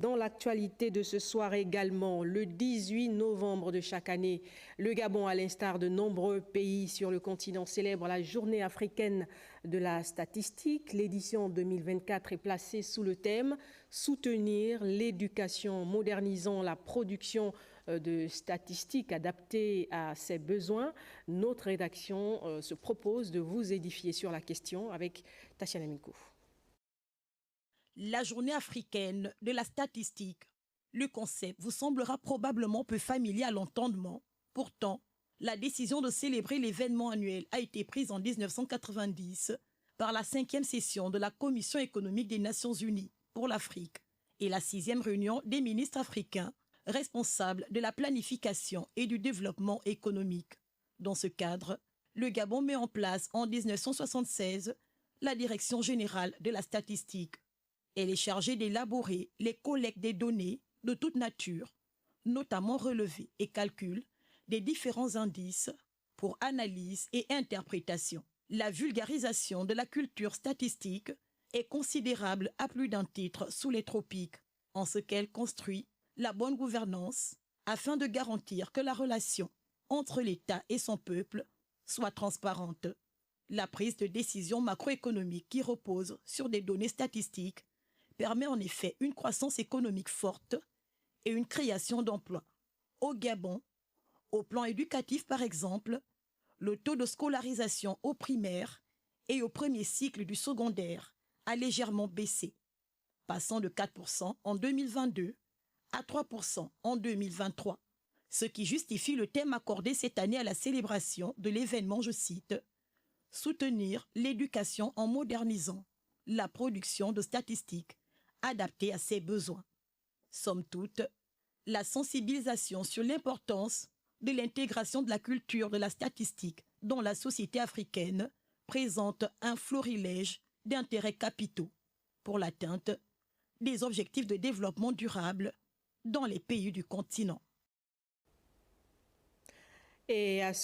Dans l'actualité de ce soir également, le 18 novembre de chaque année, le Gabon, à l'instar de nombreux pays sur le continent, célèbre la journée africaine de la statistique. L'édition 2024 est placée sous le thème « Soutenir l'éducation, modernisant la production de statistiques adaptées à ses besoins ». Notre rédaction se propose de vous édifier sur la question avec Tatiana Minkou. La journée africaine de la statistique. Le concept vous semblera probablement peu familier à l'entendement. Pourtant, la décision de célébrer l'événement annuel a été prise en 1990 par la 5e session de la Commission économique des Nations Unies pour l'Afrique et la 6e réunion des ministres africains responsables de la planification et du développement économique. Dans ce cadre, le Gabon met en place en 1976 la Direction générale de la statistique. Elle est chargée d'élaborer les collectes des données de toute nature, notamment relevés et calcul des différents indices pour analyse et interprétation. La vulgarisation de la culture statistique est considérable à plus d'un titre sous les tropiques, en ce qu'elle construit la bonne gouvernance afin de garantir que la relation entre l'État et son peuple soit transparente. La prise de décision macroéconomique qui repose sur des données statistiques permet en effet une croissance économique forte et une création d'emplois. Au Gabon, au plan éducatif par exemple, le taux de scolarisation au primaire et au premier cycle du secondaire a légèrement baissé, passant de 4% en 2022 à 3% en 2023, ce qui justifie le thème accordé cette année à la célébration de l'événement, je cite, « Soutenir l'éducation en modernisant la production de statistiques adaptées à ses besoins ». Somme toute, la sensibilisation sur l'importance de l'intégration de la culture de la statistique dans la société africaine présente un florilège d'intérêts capitaux pour l'atteinte des objectifs de développement durable dans les pays du continent. Et à